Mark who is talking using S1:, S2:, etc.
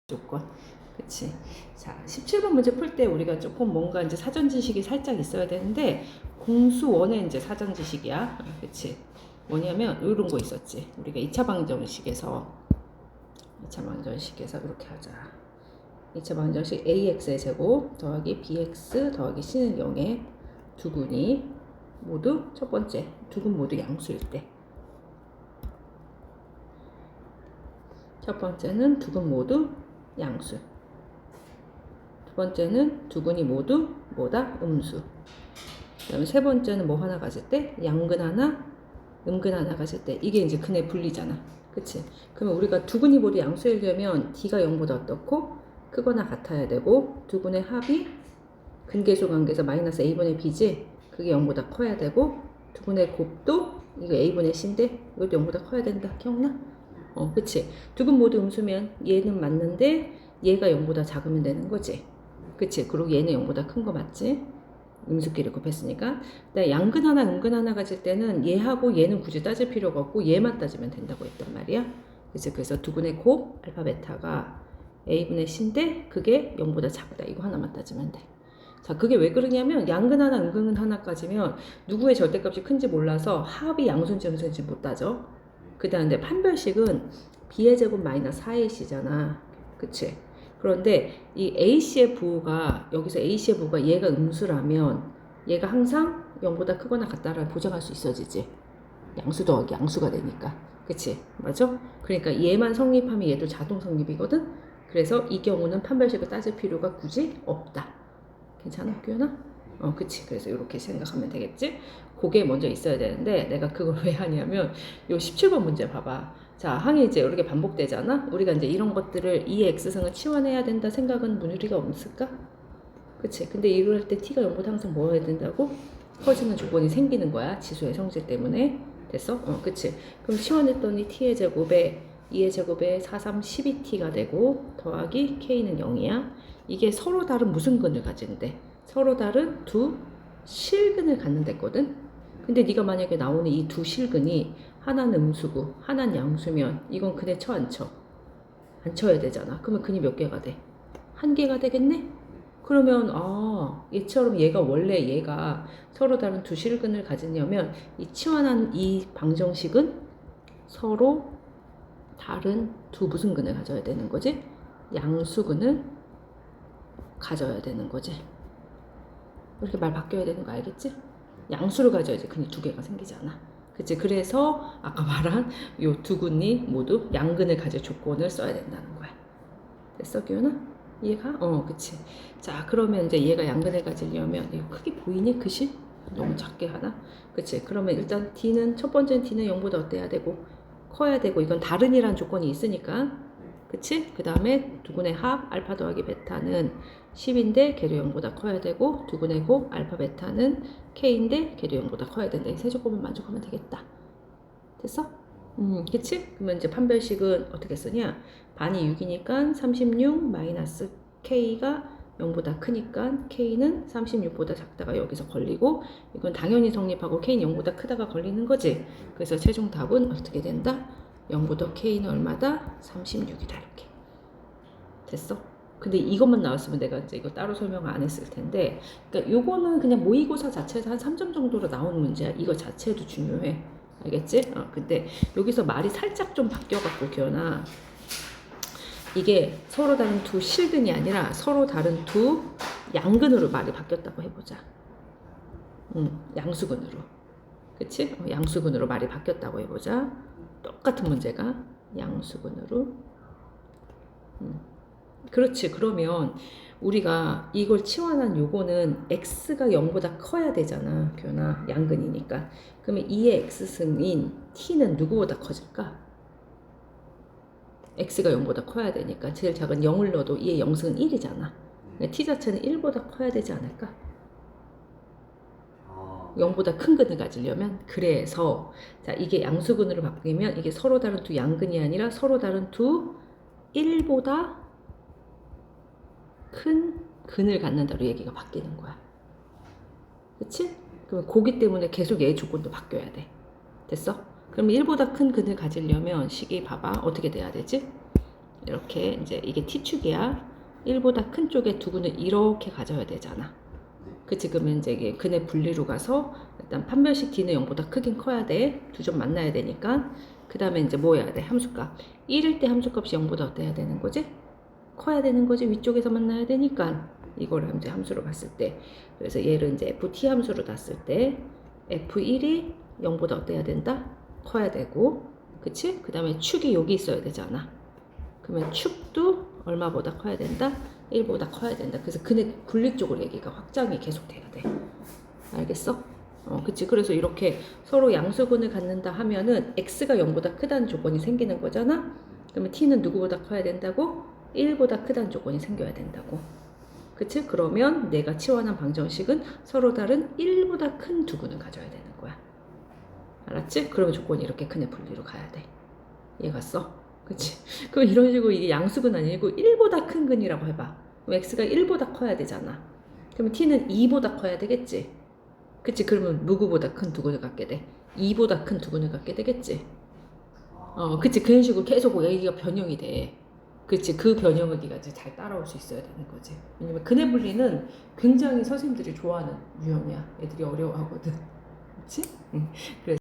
S1: 조건. 그치. 자, 17번 문제 풀 때 우리가 조금 뭔가 이제 사전 지식이 살짝 있어야 되는데, 공수 원의 이제 사전 지식이야. 그치. 뭐냐면, 이런 거 있었지. 우리가 2차 방정식에서 이렇게 하자. 2차 방정식 ax의 제곱 더하기 bx 더하기 c는 0의 두근이 모두 첫 번째, 두근 모두 양수일 때. 첫 번째는 두근 모두 양수. 두 번째는 두근이 모두 뭐다? 음수. 그 다음에 세 번째는 뭐 하나 가질 때? 양근 하나, 음근 하나 가질 때. 이게 이제 근의 분리잖아. 그치? 그러면 우리가 두근이 모두 양수이려면 D가 0보다 어떻고? 크거나 같아야 되고, 두근의 합이 근계수 관계에서 마이너스 A분의 B지? 그게 0보다 커야 되고, 두근의 곱도 이거 A분의 C인데, 이것도 0보다 커야 된다. 기억나? 그치? 두근 모두 음수면 얘는 맞는데, 얘가 0보다 작으면 되는 거지. 그치? 그리고 얘는 0보다 큰 거 맞지? 음수끼리 곱했으니까. 근데 양근 하나, 음근 하나 가질 때는 얘하고 얘는 굳이 따질 필요가 없고 얘만 따지면 된다고 했단 말이야. 그치? 그래서 두근의 곱, 알파, 베타가 A분의 C인데 그게 0보다 작다. 이거 하나만 따지면 돼. 자, 그게 왜 그러냐면 양근 하나, 음근 하나까지면 누구의 절대값이 큰지 몰라서 합이 양수인지 음수인지 못 따져. 그 다음에 판별식은 B의 제곱 마이너스 4AC잖아. 그치? 그런데 이 A씨의 부호가 여기서 A씨의 부호가 얘가 음수라면 얘가 항상 0보다 크거나 같다라는 보장할 수 있어지지. 양수 더하기 양수가 되니까. 그치? 맞아? 그러니까 얘만 성립하면 얘도 자동 성립이거든? 그래서 이 경우는 판별식을 따질 필요가 굳이 없다. 괜찮아? 규현아? 그치. 그래서 이렇게 생각하면 되겠지? 그게 먼저 있어야 되는데 내가 그걸 왜 하냐면 요 17번 문제 봐봐. 자, 항이 이제 이렇게 반복되잖아? 우리가 이제 이런 것들을 이 x승을 치환해야 된다 생각은 무리가 없을까? 그치? 근데 이럴 때 t가 0보다 항상 뭐 해야 된다고? 커지는 조건이 생기는 거야. 지수의 성질 때문에. 됐어? 그치? 그럼 치환했더니 t의 제곱에 2의 제곱에 4, 3, 12t가 되고 더하기 k는 0이야. 이게 서로 다른 무슨 근을 가지는데? 서로 다른 두 실근을 갖는 데거든? 근데 네가 만약에 나오는 이 두 실근이 하나는 음수고 하나는 양수면 이건 근에 쳐 안 쳐? 안 쳐야 되잖아. 그러면 근이 몇 개가 돼? 한 개가 되겠네? 그러면 얘처럼 얘가 원래 얘가 서로 다른 두 실근을 가지려면 이 치환한 이 방정식은 서로 다른 두 무슨 근을 가져야 되는 거지? 양수근을 가져야 되는 거지. 이렇게 말 바뀌어야 되는 거 알겠지? 양수를 가져야지 근이 두 개가 생기잖아. 그치? 그래서 아까 말한 요 두 근이 모두 양근을 가질 조건을 써야 된다는 거야. 됐어, 기훈아? 이해가? 그치. 자, 그러면 이제 얘가 양근을 가지려면 이거 크게 보이니? 그시? 너무 작게 하나? 그치? 그러면 일단 D는 첫 번째는 D는 0보다 어때야 되고 커야 되고 이건 다른이란 조건이 있으니까 그치? 그 다음에 두근의 합 알파 더하기 베타는 10인데 걔도 0보다 커야 되고 두근의 곱 알파 베타는 K인데 걔도 0보다 커야 된다. 이 세 조건만 만족하면 되겠다. 됐어? 그치? 그러면 이제 판별식은 어떻게 쓰냐? 반이 6이니까 36 마이너스 K가 0보다 크니까 K는 36보다 작다가 여기서 걸리고 이건 당연히 성립하고 K는 0보다 크다가 걸리는 거지. 그래서 최종 답은 어떻게 된다? 0보다 K는 얼마다? 36이다 이렇게. 됐어? 근데 이것만 나왔으면 내가 이제 이거 따로 설명 안 했을 텐데 그러니까 요거는 그냥 모의고사 자체에서 한 3점 정도로 나오는 문제야. 이거 자체도 중요해. 알겠지? 근데 여기서 말이 살짝 좀 바뀌어갖고 기현아 이게 서로 다른 두 실근이 아니라 서로 다른 두 양근으로 말이 바뀌었다고 해보자. 양수근으로. 그치? 양수근으로 말이 바뀌었다고 해보자. 똑같은 문제가 양수근으로. 그렇지. 그러면 우리가 이걸 치환한 요거는 x가 0보다 커야 되잖아. 교나 양근이니까. 그러면 2의 x승인 t는 누구보다 커질까? x가 0보다 커야 되니까 제일 작은 0을 넣어도 2의 0승은 1이잖아. t 자체는 1보다 커야 되지 않을까? 0보다 큰 근을 가지려면 그래서 자 이게 양수근으로 바뀌면 이게 서로 다른 두 양근이 아니라 서로 다른 두 1보다 큰 근을 갖는다로 얘기가 바뀌는 거야. 그치? 그러면 고기 때문에 계속 얘 조건도 바뀌어야 돼. 됐어? 그럼 1보다 큰 근을 가지려면 식이 봐봐. 어떻게 돼야 되지? 이렇게 이제 이게 T축이야. 1보다 큰 쪽에 두근을 이렇게 가져야 되잖아. 그치? 그러면 이제 이게 근의 분리로 가서 일단 판별식 D는 0보다 크긴 커야 돼. 두 점 만나야 되니까. 그 다음에 이제 뭐 해야 돼? 함수값. 1일 때 함수값이 0보다 어때야 되는 거지? 커야 되는 거지. 위쪽에서 만나야 되니까. 이걸 이제 함수로 봤을 때. 그래서 얘를 이제 FT 함수로 놨을 때 F1이 0보다 어때야 된다? 커야 되고. 그치? 그 다음에 축이 여기 있어야 되잖아. 그러면 축도 얼마보다 커야 된다? 1보다 커야 된다. 그래서 근의 분리 쪽으로 얘기가 확장이 계속 돼야 돼. 알겠어? 그치. 그래서 이렇게 서로 양수근을 갖는다 하면은 x가 0보다 크다는 조건이 생기는 거잖아? 그러면 t는 누구보다 커야 된다고? 1보다 크다는 조건이 생겨야 된다고. 그치? 그러면 내가 치환한 방정식은 서로 다른 1보다 큰 두 근을 가져야 되는 거야. 알았지? 그러면 조건이 이렇게 근의 분리로 가야 돼. 이해 갔어? 그치? 그럼 이런 식으로 이게 양수근 아니고 1보다 큰 근이라고 해봐. 그럼 x가 1보다 커야 되잖아. 그러면 t는 2보다 커야 되겠지? 그치? 그러면 누구보다 큰 두 근을 갖게 돼? 2보다 큰 두 근을 갖게 되겠지? 그치? 그런 식으로 계속 얘기가 변형이 돼. 그치? 그 변형을 네가 이제 잘 따라올 수 있어야 되는 거지. 왜냐면 근의 분리는 굉장히 선생님들이 좋아하는 유형이야. 애들이 어려워하거든. 그치? 응. 그래서